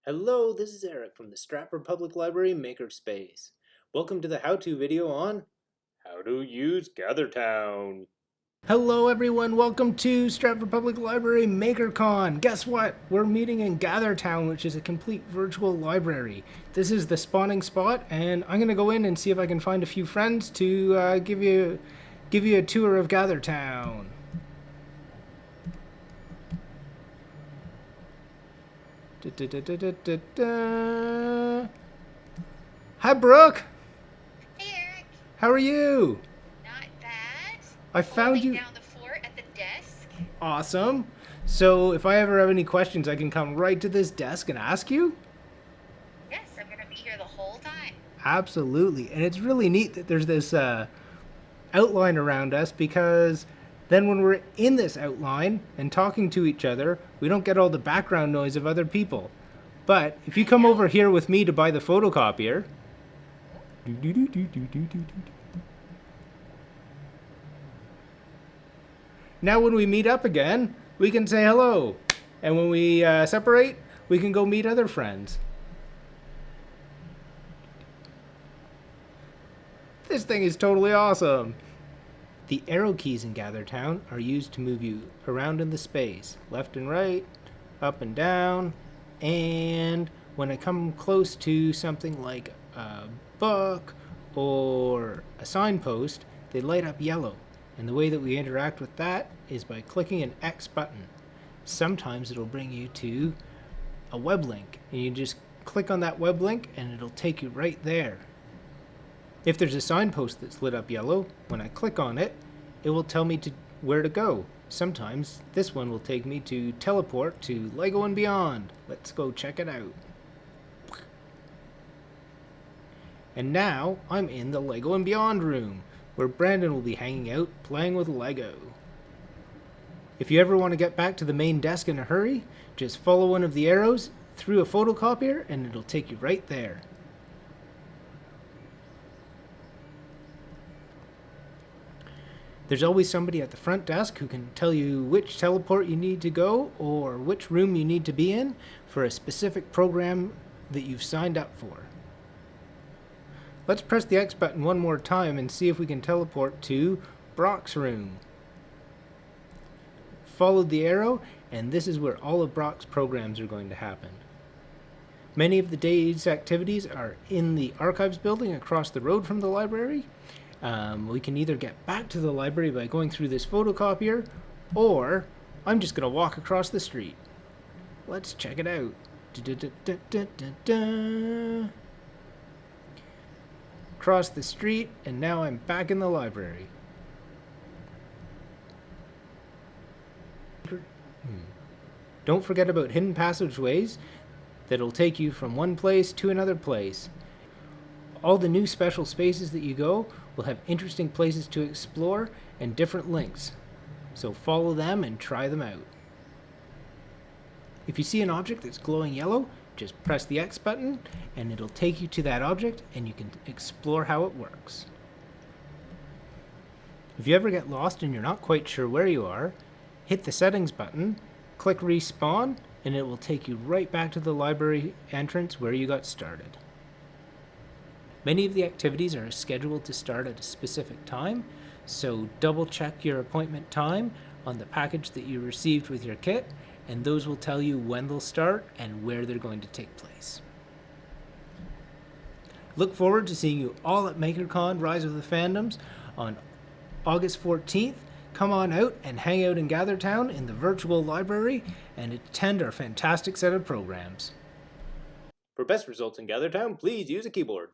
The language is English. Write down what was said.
Hello, this is Eric from the Stratford Public Library Makerspace. Welcome to the how-to video on how to use GatherTown. Hello everyone, welcome to Stratford Public Library MakerCon. Guess what? We're meeting in GatherTown, which is a complete virtual library. This is the spawning spot, and I'm gonna go in and see if I can find a few friends to give you a tour of GatherTown. Hi, Brooke. Hey Eric, How are you? not bad. I found Holding you. down the fort at the desk. Awesome. So if I ever have any questions, I can come right to this desk and ask you? Yes, I'm gonna be here the whole time. Absolutely. And it's really neat that there's this outline around us because then when we're in this outline and talking to each other, we don't get all the background noise of other people. But if you I come know. over here with me to buy the photocopier, now when we meet up again, we can say hello. And when we separate, we can go meet other friends. This thing is totally awesome. The arrow keys in GatherTown are used to move you around in the space, left and right, up and down, and when I come close to something like a book or a signpost, they light up yellow. And the way that we interact with that is by clicking an X button. Sometimes it'll bring you to a web link, and you just click on that web link and it'll take you right there. If there's a signpost that's lit up yellow, when I click on it, it will tell me where to go. Sometimes this one will take me to teleport to Lego and Beyond. Let's go check it out. And now I'm in the Lego and Beyond room, where Brandon will be hanging out playing with Lego. If you ever want to get back to the main desk in a hurry, just follow one of the arrows through a photocopier and it'll take you right there. There's always somebody at the front desk who can tell you which teleport you need to go or which room you need to be in for a specific program that you've signed up for. Let's press the X button one more time and see if we can teleport to Brock's room. Follow the arrow, and this is where all of Brock's programs are going to happen. Many of the day's activities are in the archives building across the road from the library. We can either get back to the library by going through this photocopier, or I'm just going to walk across the street. Let's check it out. Across the street, and now I'm back in the library. Don't forget about hidden passageways that'll take you from one place to another place. All the new special spaces that you go will have interesting places to explore and different links, so follow them and try them out. If you see an object that's glowing yellow, just press the X button and it'll take you to that object and you can explore how it works. If you ever get lost and you're not quite sure where you are, hit the settings button, click respawn, and it will take you right back to the library entrance where you got started. Many of the activities are scheduled to start at a specific time, so double check your appointment time on the package that you received with your kit, and those will tell you when they'll start and where they're going to take place. Look forward to seeing you all at MakerCon Rise of the Fandoms on August 14th. Come on out and hang out in GatherTown in the virtual library and attend our fantastic set of programs. For best results in GatherTown, please use a keyboard.